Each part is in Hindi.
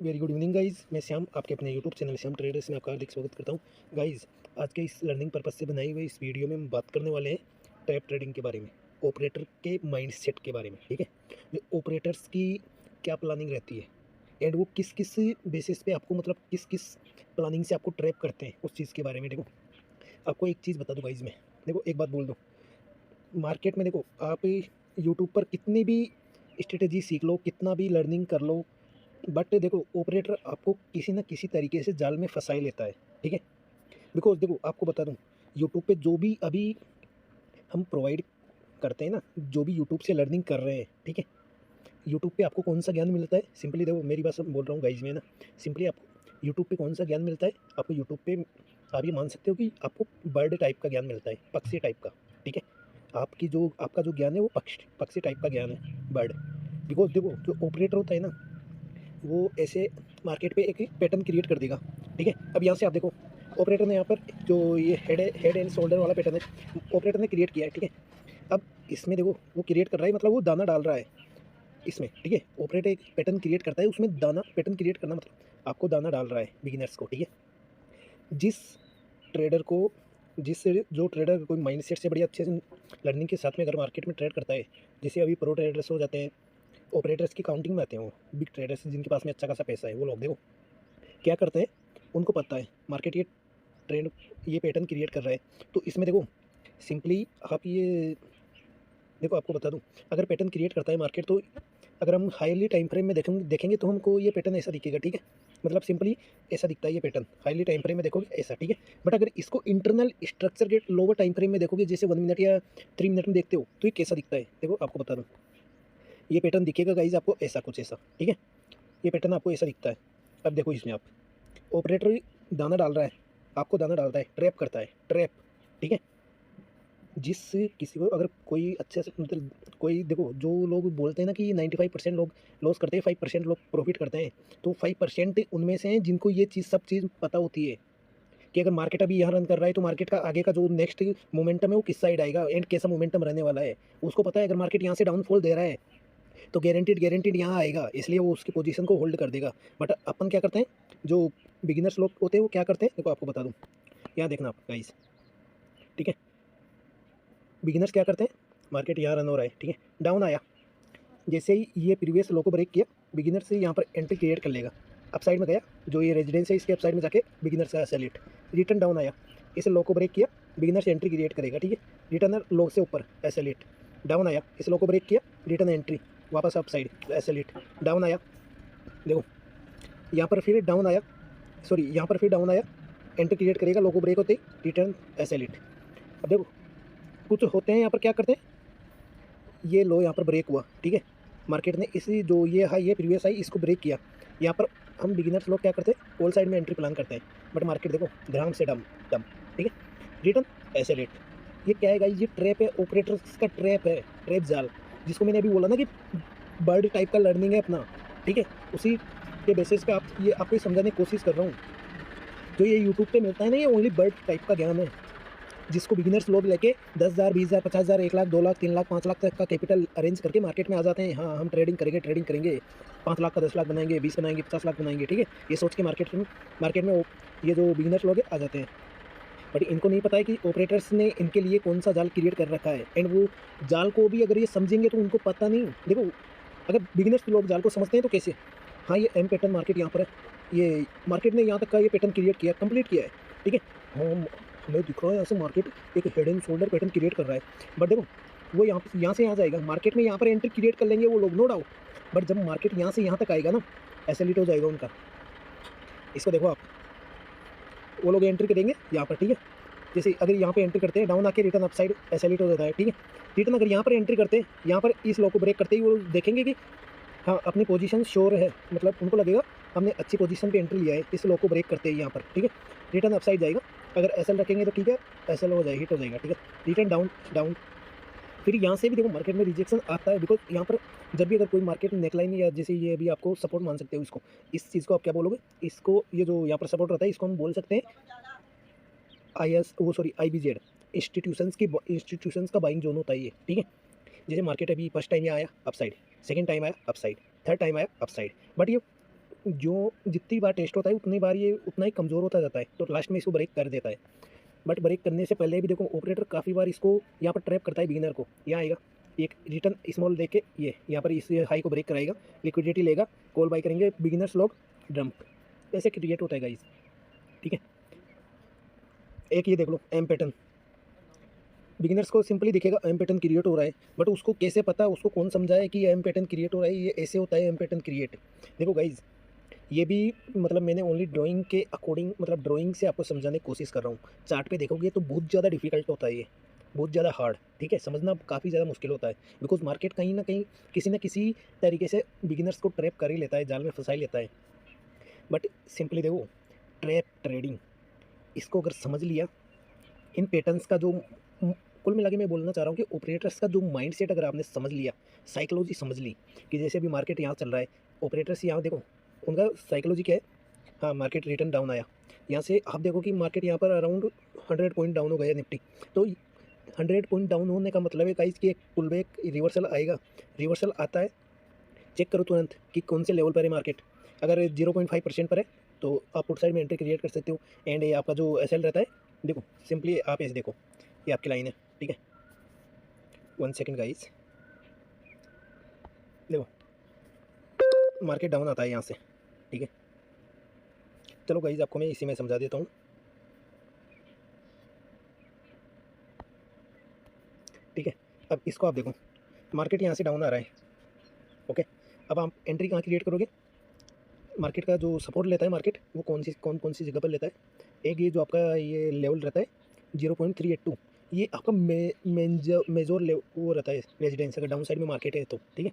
Very good evening guys. मैं श्याम आपके अपने यूट्यूब चैनल श्याम ट्रेडर्स में आपका हार्दिक स्वागत करता हूँ। गाइज़, आज के इस लर्निंग पर्पज़ से बनाई हुई इस वीडियो में हम बात करने वाले हैं टैप ट्रेडिंग के बारे में, ऑपरेटर के माइंडसेट के बारे में। ठीक है, जो ऑपरेटर्स की क्या प्लानिंग रहती है एंड वो किस किस बेसिस पे आपको, मतलब किस किस प्लानिंग से आपको ट्रैप करते हैं, उस चीज़ के बारे में। देखो, आपको एक चीज़ बता दूँ गाइज़, मैं देखो एक बात बोल दूँ, मार्केट में देखो आप यूट्यूब पर कितनी भी स्ट्रेटेजी सीख लो, कितना भी लर्निंग कर लो, बट देखो ऑपरेटर आपको किसी न किसी तरीके से जाल में फंसा ही लेता है। ठीक है, बिकॉज देखो आपको बता दूं, यूट्यूब पे जो भी अभी हम प्रोवाइड करते हैं ना, जो भी यूट्यूब से लर्निंग कर रहे हैं, ठीक है, यूट्यूब पे आपको कौन सा ज्ञान मिलता है। सिंपली देखो, मेरी बात बोल रहा हूँ गाइज में ना, सिंपली आपको यूट्यूब पे कौन सा ज्ञान मिलता है। आपको यूट्यूब पे आप ये मान सकते हो कि आपको बर्ड टाइप का ज्ञान मिलता है, पक्षी टाइप का। ठीक है, आपका जो ज्ञान है वो पक्षी टाइप का ज्ञान है, बर्ड। बिकॉज देखो, जो ऑपरेटर होता है ना, वो ऐसे मार्केट पे एक पैटर्न क्रिएट कर देगा। ठीक है, अब यहाँ से आप देखो, ऑपरेटर ने यहाँ पर जो ये हेड एंड शोल्डर वाला पैटर्न है, ऑपरेटर ने क्रिएट किया है। ठीक है, अब इसमें देखो वो क्रिएट कर रहा है, मतलब वो दाना डाल रहा है इसमें। ठीक है, ऑपरेटर एक पैटर्न क्रिएट करता है, उसमें दाना, पैटर्न क्रिएट करना मतलब आपको दाना डाल रहा है बिगिनर्स को। ठीक है, जिस ट्रेडर को, जिस जो ट्रेडर कोई माइंडसेट से बड़ी अच्छे से लर्निंग के साथ में अगर मार्केट में ट्रेड करता है, जैसे अभी प्रो ट्रेडर्स हो जाते हैं, ऑपरेटर्स की काउंटिंग में आते हैं वो बिग ट्रेडर्स, जिनके पास में अच्छा खासा पैसा है, वो लोग देखो क्या करते हैं, उनको पता है मार्केट ये ट्रेंड, ये पैटर्न क्रिएट कर रहा है, तो इसमें देखो सिंपली आप ये देखो, आपको बता दूं, अगर पैटर्न क्रिएट करता है मार्केट, तो अगर हम हाईली टाइम फ्रेम में देखेंगे तो हमको ये पैटर्न ऐसा दिखेगा। ठीक है, मतलब सिंपली ऐसा दिखता है ये पैटर्न, हाईली टाइम फ्रेम में देखोगे ऐसा। ठीक है, बट अगर इसको इंटरनल स्ट्रक्चर के लोअर टाइम फ्रेम में देखोगे, जैसे 1 मिनट या 3 मिनट में देखते हो, तो ये कैसा दिखता है। देखो आपको बता दूँ, ये पैटर्न दिखेगा गाइज आपको ऐसा, कुछ ऐसा। ठीक है, ये पैटर्न आपको ऐसा दिखता है। अब देखो, इसमें आप ऑपरेटर दाना डाल रहा है, आपको दाना डालता है, ट्रैप करता है, ट्रैप। ठीक है, जिस किसी को अगर कोई अच्छे से, मतलब कोई देखो, जो लोग बोलते हैं ना कि 95% लोग लॉस करते हैं, 5% लोग प्रॉफिट करते हैं, तो 5% उनमें से हैं जिनको ये चीज़, सब चीज़ पता होती है कि अगर मार्केट अभी यहाँ रन कर रहा है, तो मार्केट का आगे का जो नेक्स्ट मोमेंटम है वो किस साइड आएगा एंड कैसा मोमेंटम रहने वाला है, उसको पता है। अगर मार्केट यहाँ से डाउनफॉल दे रहा है, तो गारंटीड यहाँ आएगा, इसलिए वो उसकी पोजीशन को होल्ड कर देगा। बट अपन क्या करते हैं, जो बिगिनर्स लोग होते हैं, वो क्या करते हैं, देखो आपको बता दूँ, यहाँ देखना आप गाइस। ठीक है, बिगिनर्स क्या करते हैं, मार्केट यहाँ रन हो रहा है, ठीक है, डाउन आया, जैसे ही ये प्रीवियस लो को ब्रेक किया, बिगिनर से यहाँ पर एंट्री क्रिएट कर लेगा, अपसाइड में गया, जो ये रेजिडेंस है इसके अपसाइड में जाके बिगिनर्स का सेलेक्ट, रिटर्न डाउन आया, इस लो को ब्रेक किया, बिगिनर से एंट्री क्रिएट करेगा। ठीक है, रिटर्न लो से ऊपर एसएलिट, डाउन आया, इस लो को ब्रेक किया, रिटर्न एंट्री, वापस अप साइड एसएलिट, डाउन आया, देखो यहाँ पर फिर डाउन आया, सॉरी यहाँ पर फिर डाउन आया, एंट्री क्रिएट करेगा, लो को ब्रेक होते ही रिटर्न एसएलिट। अब देखो कुछ होते हैं यहाँ पर क्या करते हैं, ये लो यहाँ पर ब्रेक हुआ, ठीक है, मार्केट ने इसी जो ये हाई, ये प्रीवियस हाई, इसको ब्रेक किया, यहाँ पर हम बिगिनर्स लोग क्या करते हैं, ऑल साइड में एंट्री प्लान करते हैं, बट मार्केट देखो धड़ाम से डम डम, ठीक है, रिटर्न ऐसे रेट। ये क्या है गाइस, ये ट्रैप है, ऑपरेटर्स का ट्रैप है, ट्रैप जाल, जिसको मैंने अभी बोला ना कि बर्ड टाइप का लर्निंग है अपना। ठीक है, उसी के बेसिस पे ये आपको समझाने की कोशिश कर रहा हूँ। जो ये यूट्यूब पे मिलता है ना, ये ओनली बर्ड टाइप का ज्ञान है, जिसको बिगिनर्स लोग लेके 10,000, 20,000, 50,000, 1 लाख, 2 लाख, 3 लाख, 5 लाख तक का कैपिटल अरेंज करके मार्केट में आ जाते हैं। हाँ, हम ट्रेडिंग करेंगे, 5 लाख का 10 लाख बनाएंगे, 20 बनाएंगे, 50 लाख बनाएंगे। ठीक है, ये सोच के मार्केट में ये जो बिगिनर्स लोग आ जाते हैं, बट इनको नहीं पता है कि ऑपरेटर्स ने इनके लिए कौन सा जाल क्रिएट कर रखा है, एंड वो जाल को भी अगर ये समझेंगे तो उनको पता नहीं। देखो, अगर बिगिनर्स लोग जाल को समझते हैं तो कैसे, हाँ ये एम पैटर्न मार्केट यहाँ पर है, ये मार्केट ने यहाँ तक का ये पैटर्न क्रिएट किया, कंप्लीट किया है। ठीक है, हाँ हमें दिख रहा है यहाँ से मार्केट एक head and shoulder pattern create कर रहा है, बट देखो वो यहाँ से यहाँ जाएगा, मार्केट में यहाँ पर एंट्री क्रिएट कर लेंगे वो लोग, नो डाउट, बट जब मार्केट यहाँ से यहाँ तक आएगा ना, एसएलिट हो जाएगा उनका। इसको देखो आप, वो लोग एंट्री करेंगे यहाँ पर, ठीक है, जैसे अगर यहाँ पे एंट्री करते हैं, डाउन आके रिटर्न अपसाइड एसएलिट हो जाता है। ठीक है, रिटर्न अगर यहाँ पर एंट्री करते हैं, यहाँ पर इस लो को ब्रेक करते ही वो देखेंगे कि हाँ अपनी पोजीशन श्योर है, मतलब उनको लगेगा हमने अच्छी पोजीशन पे एंट्री लिया है, इस लो को ब्रेक करते हैं यहाँ पर। ठीक है, रिटर्न अपसाइड जाएगा, अगर एसएल रखेंगे तो ठीक है, एसएल हो जाएगा, हिट हो जाएगा। ठीक है, रिटर्न डाउन डाउन, फिर यहाँ से भी देखो मार्केट में रिजेक्शन आता है, बिकॉज यहाँ पर जब भी अगर कोई मार्केट नेकलाइन, या जैसे ये अभी आपको सपोर्ट मान सकते हो इसको, इस चीज़ को आप क्या बोलोगे, इसको ये जो यहाँ पर सपोर्ट रहता है, इसको हम बोल सकते हैं IBZ, इंस्टीट्यूशंस का बाइंग जोन होता है ये। ठीक है, जैसे मार्केट अभी फर्स्ट टाइम यहाँ आया अपसाइड, सेकंड टाइम आया अपसाइड, थर्ड टाइम आया अपसाइड, बट ये जो जितनी बार टेस्ट होता है उतनी बार ये उतना ही कमज़ोर होता जाता है, तो लास्ट में इसको ब्रेक कर देता है। बट ब्रेक करने से पहले भी देखो ऑपरेटर काफ़ी बार इसको यहाँ पर ट्रैप करता है बिगिनर को। यहाँ आएगा एक रिटर्न स्मॉल देके ये यहाँ पर इस हाई को ब्रेक कराएगा, लिक्विडिटी लेगा, कॉल बाई करेंगे बिगिनर्स लोग, डंप ऐसे क्रिएट होता है गाइस। ठीक है, एक ये देख लो एम पैटर्न, बिगिनर्स को सिंपली दिखेगा एम पैटर्न क्रिएट हो रहा है, बट उसको कैसे पता, उसको कौन समझाए कि एम पैटर्न क्रिएट हो रहा है, ये ऐसे होता है एम पैटर्न क्रिएट। देखो गाइज ये भी मतलब मैंने ओनली ड्राइंग के अकॉर्डिंग मतलब ड्राइंग से आपको समझाने की कोशिश कर रहा हूँ। चार्ट पे देखोगे तो बहुत ज़्यादा डिफिकल्ट होता है ये, बहुत ज़्यादा हार्ड। ठीक है, समझना काफ़ी ज़्यादा मुश्किल होता है, बिकॉज मार्केट कहीं ना कहीं किसी न किसी तरीके से बिगिनर्स को ट्रैप कर ही लेता है, जाल में फंसा ही लेता है। बट सिंपली देखो ट्रैप ट्रेडिंग, इसको अगर समझ लिया, इन पैटर्न्स का जो कुल मिला के मैं बोलना चाह रहा हूँ कि ऑपरेटर्स का जो माइंडसेट अगर आपने समझ लिया, साइकोलॉजी समझ ली कि जैसे अभी मार्केट यहाँ चल रहा है, ऑपरेटर्स यहाँ देखो उनका साइकोलॉजी क्या है। हाँ, मार्केट रिटर्न डाउन आया, यहाँ से आप देखो कि मार्केट यहाँ पर अराउंड 100 पॉइंट डाउन हो गया निफ्टी, तो 100 पॉइंट डाउन होने का मतलब है गाइस कि एक पुल बैक रिवर्सल आएगा। रिवर्सल आता है, चेक करो तुरंत कि कौन से लेवल पर है मार्केट। अगर 0.5% पर है तो आप उस साइड में एंट्री क्रिएट कर सकते हो। एंड ये आपका जो एसएल रहता है, देखो सिंपली आप ऐसे देखो, ये आपकी लाइन है। ठीक है, 1 सेकेंड गाइस, देखो मार्केट डाउन आता है यहाँ से। ठीक है, चलो गाइस आपको मैं इसी में समझा देता हूँ। ठीक है, अब इसको आप देखो, मार्केट यहाँ से डाउन आ रहा है। ओके, अब आप एंट्री कहाँ क्रिएट करोगे, मार्केट का जो सपोर्ट लेता है मार्केट वो कौन सी जगह पर लेता है। एक ये जो आपका ये लेवल रहता है 0.382, ये आपका मेजोर वो रहता है रेजिडेंस, अगर डाउन साइड में मार्केट है तो। ठीक है,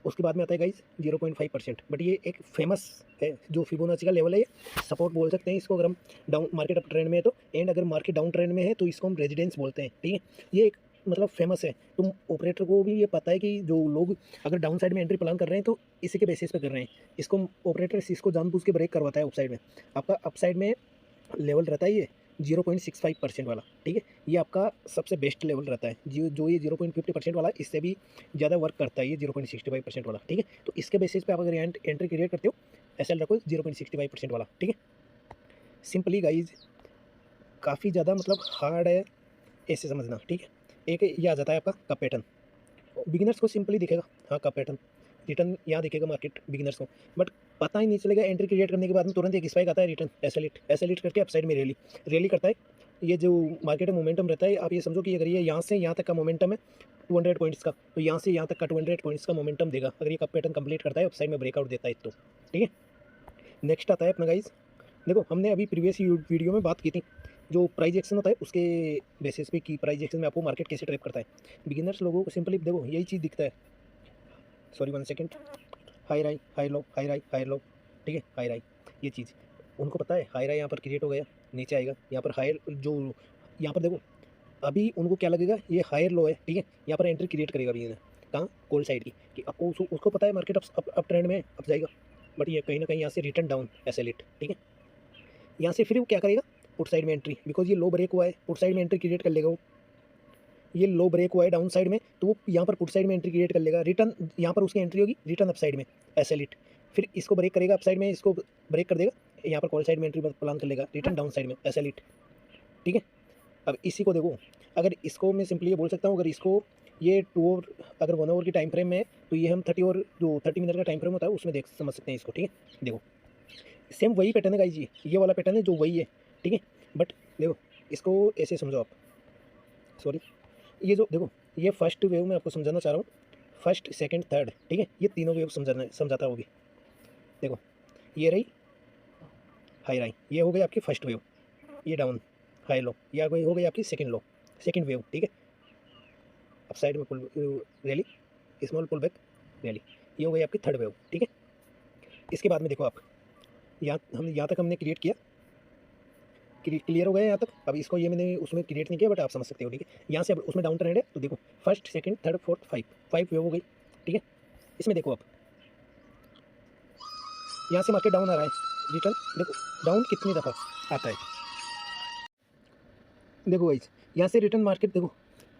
उसके बाद में आता है गाइज 0.5%, बट ये एक फेमस है जो फिबोनाची का लेवल है, ये सपोर्ट बोल सकते हैं इसको अगर हम डाउन मार्केट अप ट्रेंड में है तो। एंड अगर मार्केट डाउन ट्रेंड में है तो इसको हम रेजिडेंस बोलते हैं। ठीक है, ये एक मतलब फेमस है, तुम ऑपरेटर को भी ये पता है कि जो लोग अगर डाउन साइड में एंट्री प्लान कर रहे हैं तो इसी के बेसिस पे कर रहे हैं। इसको ऑपरेटर इसको जानबूझ के ब्रेक करवाता है अप साइड में। आपका अप साइड में लेवल रहता है ये 0.65% वाला। ठीक है, ये आपका सबसे बेस्ट लेवल रहता है, जो ये 0.50% वाला इससे भी ज़्यादा वर्क करता है ये 0.65% वाला। ठीक है, तो इसके बेसिस पे आप अगर एंट्री क्रिएट करते हो, एसएल रखो 0.65% वाला। ठीक है, सिंपली गाइज काफ़ी ज़्यादा मतलब हार्ड है ऐसे समझना। ठीक है, एक ये आ जाता है आपका कप पैटर्न, बिगिनर्स को सिंपली दिखेगा, हाँ कप पैटर्न रिटर्न यहाँ दिखेगा मार्केट बिगिनर्स को, बट पता ही नहीं चलेगा। एंट्री क्रिएट करने के बाद में तुरंत एक स्पाइक आता है, रिटर्न एसएलिट करके अपसाइड में रैली करता है। ये जो मार्केट में मोमेंटम रहता है, आप ये समझो कि अगर ये यहाँ से यहाँ तक का मोमेंटम है 200 पॉइंट्स का, तो यहाँ से यहाँ तक का 200 पॉइंट्स का मोमेंटम देगा अगर ये कप पैटर्न कंप्लीट करता है, अपसाइड में ब्रेकआउट देता है तो। ठीक है, नेक्स्ट आता है अपना गाइज, देखो हमने अभी प्रीवियस वीडियो में बात की थी जो प्राइस एक्शन होता है उसके बेसिस पे कि प्राइस एक्शन में आपको मार्केट कैसे ट्रैप करता है। बिगिनर्स लोगों को सिंपली देखो यही चीज़ दिखता है, सॉरी 1 सेकेंड, हाई राई हाई लो, हाई राई हाई लो। ठीक है, हाई राई ये चीज़ उनको पता है, हाई राई यहाँ पर क्रिएट हो गया, नीचे आएगा यहाँ पर हायर, जो यहाँ पर देखो अभी उनको क्या लगेगा ये हायर लो है। ठीक है, यहाँ पर एंट्री क्रिएट करेगा अभी कहाँ कोल साइड की, कि आपको उसको पता है मार्केट अप ट्रेंड में अप जाएगा, बट ये कहीं ना कहीं यहाँ से रिटर्न डाउन एसएलिट। ठीक है, यहाँ से फिर वो क्या करेगा पुट साइड में एंट्री, बिकॉज ये लो ब्रेक हुआ है पुट साइड में एंट्री क्रिएट कर लेगा वो, ये लो ब्रेक हुआ है डाउन साइड में तो वो यहाँ पर पुट साइड में एंट्री क्रिएट कर लेगा, रिटर्न यहाँ पर उसकी एंट्री होगी रिटर्न अप साइड में एसएलिट, फिर इसको ब्रेक करेगा अप साइड में, इसको ब्रेक कर देगा, यहाँ पर कॉल साइड में एंट्री प्लान कर लेगा, रिटर्न डाउन साइड में एसएलिट। ठीक है, अब इसी को देखो, अगर इसको मैं सिंपली ये बोल सकता हूँ, अगर इसको ये 2 आवर अगर 1 आवर की टाइम फ्रेम में है तो ये हम 30 और जो 30 मिनट का टाइम फ्रेम होता है उसमें देख समझ सकते हैं इसको। ठीक है, देखो सेम वही पैटर्न है गाइस जी, ये वाला पैटर्न है जो वही है। ठीक है, बट देखो इसको ऐसे समझो आप, सॉरी ये जो देखो ये फर्स्ट वेव में आपको समझाना चाह रहा हूँ, फर्स्ट सेकंड थर्ड। ठीक है, ये तीनों वेव समझाता है वो भी। देखो ये रही हाई राई, ये हो गई आपकी फर्स्ट वेव, ये डाउन हाई लो, ये हो गई आपकी सेकंड लो, सेकंड वेव। ठीक है, अप साइड में pull rally, small pull back rally, ये हो गई आपकी थर्ड वेव। ठीक है, इसके बाद में देखो आप यहाँ तक हमने क्रिएट किया, क्लियर हो गया यहाँ तक। अब इसको ये मैंने उसमें क्रिएट नहीं किया बट आप समझ सकते हो। ठीक है, यहाँ से अब उसमें डाउन ट्रेंड है तो देखो first second third fourth five wave हो गई। ठीक है, इसमें देखो आप यहाँ से मार्केट डाउन आ रहा है, रिटर्न देखो डाउन कितनी दफ़ा आता है, देखो गाइस यहाँ से रिटर्न मार्केट देखो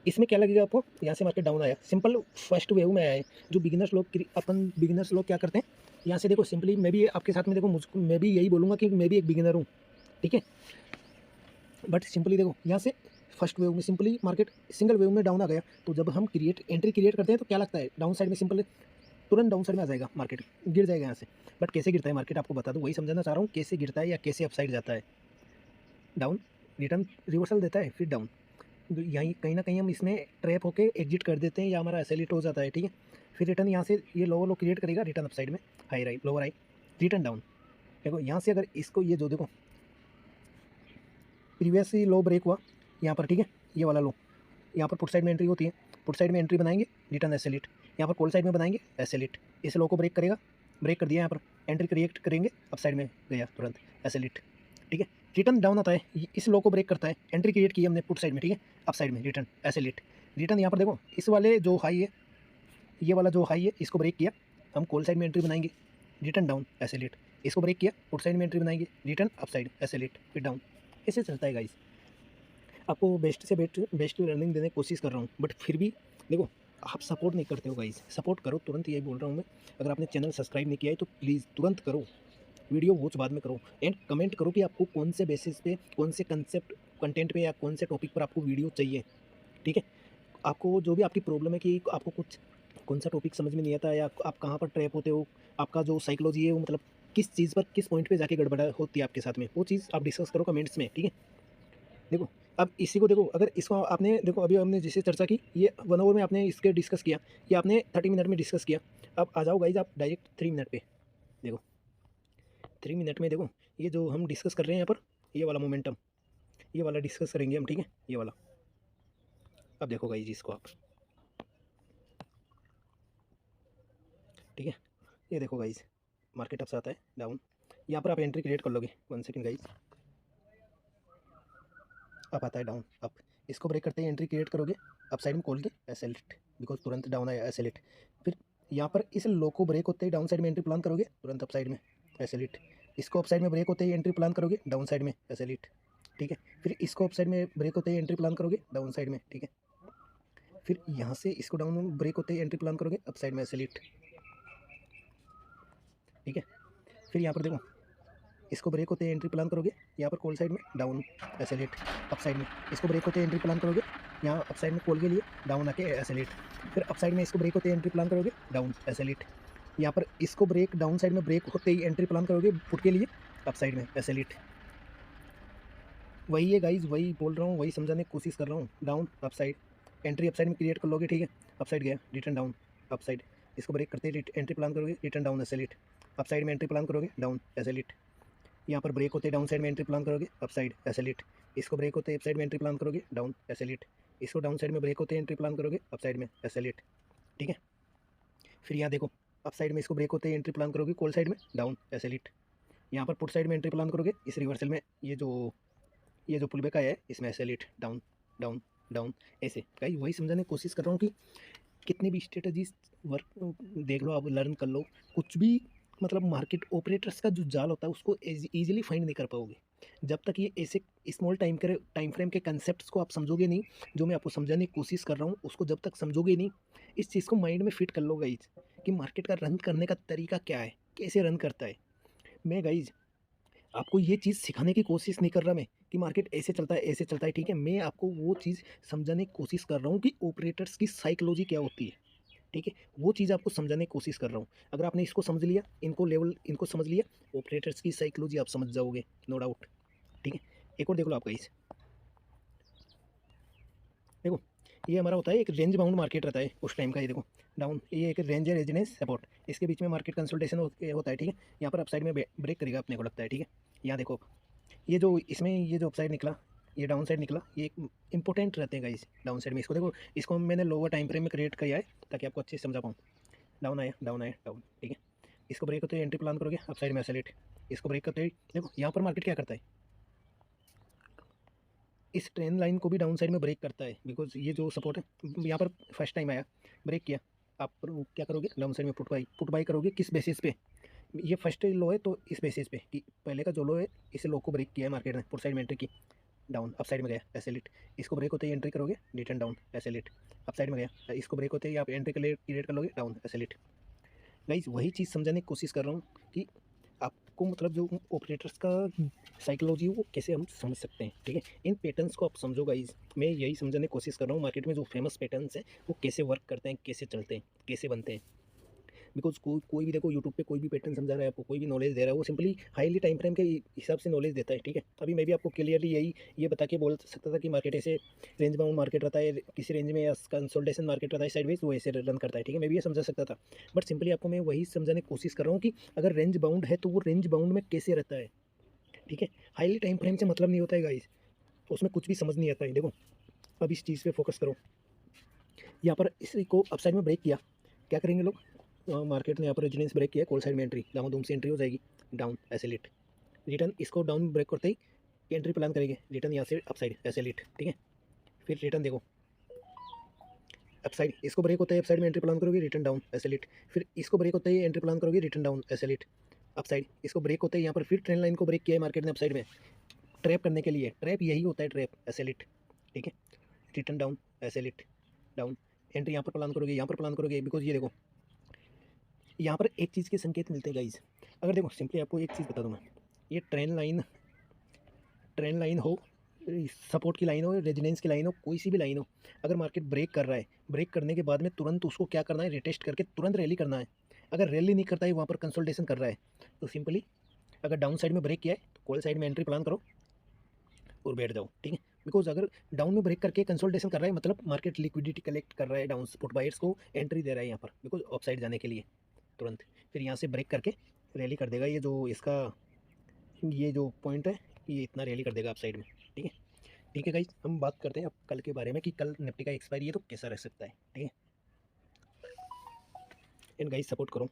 इसमें क्या लगेगा आपको, यहाँ से मार्केट डाउन आया, सिंपल फर्स्ट वेव में आया है। जो बिगिनर्स लोग, अपन बिगिनर्स लोग क्या करते हैं, यहाँ से देखो सिंपली मैं भी आपके साथ में देखो, मुझको मैं भी यही बोलूँगा कि मैं भी एक बिगिनर हूँ, ठीक है। बट सिंपली देखो यहाँ से फर्स्ट वेव में सिंपली मार्केट सिंगल वेव में डाउन आ गया, तो जब हम एंट्री क्रिएट करते हैं तो क्या लगता है, डाउन साइड में सिंपल तुरंत डाउन साइड में आ जाएगा, मार्केट गिर जाएगा यहाँ से। बट कैसे गिरता है मार्केट आपको बता दूँ, वही समझाना चाह रहा हूँ, कैसे गिरता है या कैसे अपसाइड जाता है। डाउन, रिटर्न रिवर्सल देता है, फिर डाउन, तो यहीं कहीं ना कहीं हम इसमें ट्रैप होके एग्जिट कर देते हैं या हमारा एसेलिट हो जाता है, ठीक है। फिर रिटर्न यहाँ से ये लोअर लो क्रिएट करेगा, रिटर्न अप साइड में high right lower high, return down. देखो यहाँ से अगर इसको ये जो देखो प्रीवियस ही लो ब्रेक हुआ यहाँ पर, ठीक है, ये वाला लो, यहाँ पर पुट साइड में एंट्री होती है, पुट साइड में एंट्री बनाएंगे, रिटर्न एसेलिट, यहाँ पर कॉल साइड में बनाएंगे एसेलिट, इस लो को ब्रेक करेगा, ब्रेक कर दिया, यहाँ पर एंट्री क्रिएट करेंगे, अप साइड में गया तुरंत एसेलिट, ठीक है। रिटर्न डाउन आता है, इस लो को ब्रेक करता है, एंट्री क्रिएट की हमने पुट साइड में, ठीक है, अप साइड में रिटर्न एसेलिट, रिटर्न यहाँ पर देखो इस वाले जो हाई है, ये वाला जो हाई है इसको ब्रेक किया, हम कॉल साइड में एंट्री बनाएंगे, रिटर्न डाउन एसेलिट, इसको ब्रेक किया, पुट साइड में एंट्री बनाएंगे, रिटर्न अप साइड एसेलिट, फिर डाउन, ऐसे चलता है गाइस। आपको बेस्ट से बेस्ट लर्निंग देने की कोशिश कर रहा हूँ, बट फिर भी देखो आप सपोर्ट नहीं करते हो गाइस, सपोर्ट करो, तुरंत यही बोल रहा हूँ मैं। अगर आपने चैनल सब्सक्राइब नहीं किया है तो प्लीज़ तुरंत करो, वीडियो वॉच बाद में करो, एंड कमेंट करो कि आपको कौन से बेसिस पे, कौन से कंसेप्ट कंटेंट पे या कौन से टॉपिक पर आपको वीडियो चाहिए, ठीक है। आपको जो भी आपकी प्रॉब्लम है कि आपको कुछ कौन सा टॉपिक समझ में नहीं आता, या आप कहाँ पर ट्रैप होते हो, आपका जो साइकोलॉजी है वो मतलब किस चीज़ पर, किस पॉइंट पे जाके गड़बड़ा होती है आपके साथ में, वो चीज़ आप डिस्कस करो कमेंट्स में, ठीक है। देखो अब इसी को देखो, अगर इसको आपने देखो अभी हमने जिससे चर्चा की, ये 1 आवर में आपने इसके डिस्कस किया, ये आपने 30 मिनट में डिस्कस किया। अब आ जाओ गाइज आप डायरेक्ट 3 मिनट पे, देखो 3 मिनट में देखो ये जो हम डिस्कस कर रहे हैं यहाँ पर, ये वाला मोमेंटम, ये वाला डिस्कस करेंगे हम, ठीक है, ये वाला। अब देखो गाइज इसको आप, ठीक है, ये देखो गाइज मार्केट अप से आता है डाउन, यहाँ पर आप एंट्री क्रिएट कर लोगे, 1 सेकेंड गाइज, अप आता है डाउन अप, इसको ब्रेक करते ही एंट्री क्रिएट करोगे, अप साइड में खोल के एसेलिट, बिकॉज तुरंत डाउन आया एसेलिट। फिर यहाँ पर इस लो को ब्रेक होते ही डाउन साइड में एंट्री प्लान करोगे, तुरंत अप साइड में एसेलिट, इसको अप साइड में ब्रेक होते ही एंट्री प्लान करोगे, डाउन साइड में एसेलिट, ठीक है। फिर इसको अप साइड में ब्रेक होते ही एंट्री प्लान करोगे, डाउन साइड में, ठीक है। फिर यहाँ से इसको डाउन में ब्रेक होते ही एंट्री प्लान करोगे, अप साइड में एसेलिट, ठीक है। फिर यहाँ पर देखो इसको ब्रेक होते एंट्री प्लान करोगे, यहाँ पर कॉल साइड में डाउन एसेलेट, अप साइड में इसको ब्रेक होते एंट्री प्लान करोगे, यहाँ अप साइड में कॉल के लिए डाउन आके एसेलेट, फिर अप साइड में इसको ब्रेक होते एंट्री प्लान करोगे, डाउन एसेलेट, यहाँ पर इसको ब्रेक डाउन साइड में ब्रेक होते ही एंट्री प्लान करोगे पुट के लिए, अप साइड में एसेलेट। वही है गाइज, वही बोल रहा हूँ, वही समझाने की कोशिश कर रहा हूँ, down up side, entry up side में क्रिएट कर लोगे, ठीक है, अप साइड गया, रिटर्न डाउन अप साइड, इसको ब्रेक करते ही एंट्री प्लान करोगे, रिटर्न डाउन एसेलेट, अप साइड में एंट्री प्लान करोगे, डाउन एसेलेट, यहाँ पर ब्रेक होते डाउन साइड में एंट्री प्लान करोगे, अप साइड एसेलिट, इसको ब्रेक होते अप साइड में एंट्री प्लान करोगे, डाउन एसेलिट, इसको डाउन साइड में ब्रेक होते एंट्री प्लान करोगे, अप साइड में एसेलिट, ठीक है। फिर यहाँ देखो अप साइड में इसको ब्रेक होते एंट्री प्लान करोगे, कॉल साइड में डाउन एसेलिट, यहाँ पर पुट साइड में एंट्री प्लान करोगे, इस रिवर्सल में ये जो पुल बैक आया है इसमें एसेलिट, डाउन डाउन डाउन, ऐसे गाइस वही समझाने की कोशिश कर रहा हूँ कि कितनी भी स्ट्रेटजीज वर्क देख लो, आप लर्न कर लो, कुछ भी मतलब मार्केट ऑपरेटर्स का जो जाल होता है उसको ईजिली फाइंड नहीं कर पाओगे जब तक ये ऐसे स्मॉल टाइम फ्रेम के कंसेप्ट्स को आप समझोगे नहीं। जो मैं आपको समझाने की कोशिश कर रहा हूँ उसको जब तक समझोगे नहीं, इस चीज़ को माइंड में फिट कर लो गाइज कि मार्केट का रन करने का तरीका क्या है, कैसे रन करता है। मैं गाइज आपको ये चीज़ सिखाने की कोशिश नहीं कर रहा मैं कि मार्केट ऐसे चलता है ऐसे चलता है, ठीक है। मैं आपको वो चीज़ समझाने की कोशिश कर रहा हूँ कि ऑपरेटर्स की साइकोलॉजी क्या होती है, ठीक है। वो चीज़ आपको समझाने की कोशिश कर रहा हूँ। अगर आपने इसको समझ लिया, इनको समझ लिया, ऑपरेटर्स की साइकोलॉजी आप समझ जाओगे, नो डाउट, ठीक है। एक और देख लो आप गाइस, देखो ये हमारा होता है एक रेंज बाउंड मार्केट रहता है उस टाइम का, ये देखो डाउन, ये एक रेंज है, रेजिडेंस सपोर्ट, इसके बीच में मार्केट कंसल्टेशन होता है, ठीक है। यहाँ पर अपसाइड में ब्रेक करेगा अपने को लगता है, ठीक है। यहाँ देखो ये जो इसमें ये जो अपसाइड निकला, ये डाउन साइड निकला, ये एक इंपॉर्टेंट रहते हैं गाइस डाउन साइड में। इसको देखो, इसको मैंने लोअर टाइम फ्रेम में क्रिएट किया है ताकि आपको अच्छे से समझा पाऊँ। डाउन आया डाउन आया डाउन, ठीक है। इसको ब्रेक होते ही एंट्री प्लान करोगे, अप साइड में एसेलेट, इसको ब्रेक करते ही देखो यहाँ पर मार्केट क्या करता है, इस ट्रेन लाइन को भी डाउन साइड में ब्रेक करता है, बिकॉज ये जो सपोर्ट है यहाँ पर फर्स्ट टाइम आया, ब्रेक किया, आप क्या करोगे डाउन साइड में पुट बाई करोगे, किस बेसिस पे, ये फर्स्ट लो है तो इस बेसिस पे कि पहले का जो लो है इस लो को ब्रेक किया है मार्केट ने, पुट साइड में एंट्री की, डाउन, अप साइड में गया ऐसे लिट, इसको ब्रेक होते ही एंट्री करोगे रिटर्न डाउन ऐसे लिट, अप साइड में गया, इसको ब्रेक होते ही आप एंट्री क्रिएट कर लोगे डाउन ऐसे लिट। गाइस वही चीज़ समझाने की कोशिश कर रहा हूँ कि आपको मतलब जो ऑपरेटर्स का साइकोलॉजी है वो कैसे हम समझ सकते हैं, ठीक है। इन पैटर्न्स को आप समझो गाइस, मैं यही समझाने की कोशिश कर रहा हूँ मार्केट में जो फेमस पैटर्न्स हैं वो कैसे वर्क करते हैं, कैसे चलते हैं, कैसे बनते हैं। बिकॉज कोई भी देखो यूट्यूब पे कोई भी पैटर्न समझा रहा है आपको, कोई भी नॉलेज दे रहा है, वो सिंपली हाईली टाइम फ्रेम के हिसाब से नॉलेज देता है, ठीक है। अभी मैं भी आपको क्लियरली यही ये बता के बोल सकता था कि मार्केट ऐसे रेंज बाउंड मार्केट रहता है, किसी रेंज में या कंसोल्टेशन मार्केट रहता है साइडवेज, वो ऐसे रन करता है, ठीक है। मैं भी ये समझा सकता था, बट सिंपली आपको मैं वही समझाने की कोशिश कर रहा हूँ कि अगर रेंज बाउंड है तो वो रेंज बाउंड में कैसे रहता है, ठीक है। हाईली टाइम फ्रेम से मतलब नहीं होता है गाइस, उसमें कुछ भी समझ नहीं आता है। देखो अब इस चीज़ पे फोकस करो, यहाँ पर इसी को अपसाइड में ब्रेक किया, क्या करेंगे लोग, मार्केट ने यहाँ पर रेजिडेंस ब्रेक किया, कॉल साइड में एंट्री, दामा धूम से एंट्री हो जाएगी डाउन ऐसे लिट, रिटर्न इसको डाउन ब्रेक करते ही एंट्री प्लान करेंगे, रिटर्न यहाँ से अपसाइड ऐसे लिट, ठीक है। फिर रिटर्न देखो अपसाइड, इसको ब्रेक होता है अपसाइड में एंट्री प्लान करोगे रिटर्न डाउन ऐसे लिट, फिर इसको ब्रेक होता है एंट्री प्लान करोगे रिटर्न डाउन ऐसे लिट, अपसाइड इसको ब्रेक होता है यहाँ पर फिर ट्रेंड लाइन को ब्रेक किया है मार्केट ने अपसाइड में, ट्रैप करने के लिए, ट्रैप यही होता है ट्रैप ऐसे लिट, ठीक है। रिटर्न डाउन ऐसे लिट डाउन, एंट्री यहाँ पर प्लान करोगे, यहाँ पर प्लान करोगे, बिकॉज ये देखो यहाँ पर एक चीज़ के संकेत मिलते हैं गाइज। अगर देखो सिंपली आपको एक चीज़ बता दूँ मैं, ये ट्रेंड लाइन हो, सपोर्ट की लाइन हो, रेजिडेंस की लाइन हो, कोई सी भी लाइन हो, अगर मार्केट ब्रेक कर रहा है, ब्रेक करने के बाद में तुरंत उसको क्या करना है, रिटेस्ट करके तुरंत रैली करना है। अगर रैली नहीं करता है, वहाँ पर कंसोल्टेशन कर रहा है, तो सिंपली अगर डाउन साइड में ब्रेक किया है तो कॉल साइड में एंट्री प्लान करो और बैठ जाओ, ठीक है। बिकॉज अगर डाउन में ब्रेक करके कंसोल्टेशन कर रहा है मतलब मार्केट लिक्विडिटी कलेक्ट कर रहा है, डाउन स्पॉट बायर्स को एंट्री दे रहा है यहाँ पर, बिकॉज ऑफ साइड जाने के लिए तुरंत, फिर यहाँ से ब्रेक करके रैली कर देगा। ये जो इसका ये जो पॉइंट है ये इतना रैली कर देगा आप साइड में, ठीक है। ठीक है गाइज, हम बात करते हैं अब कल के बारे में कि कल निफ्टी का एक्सपायरी है तो कैसा रह सकता है, ठीक है। एंड गाइज सपोर्ट करो।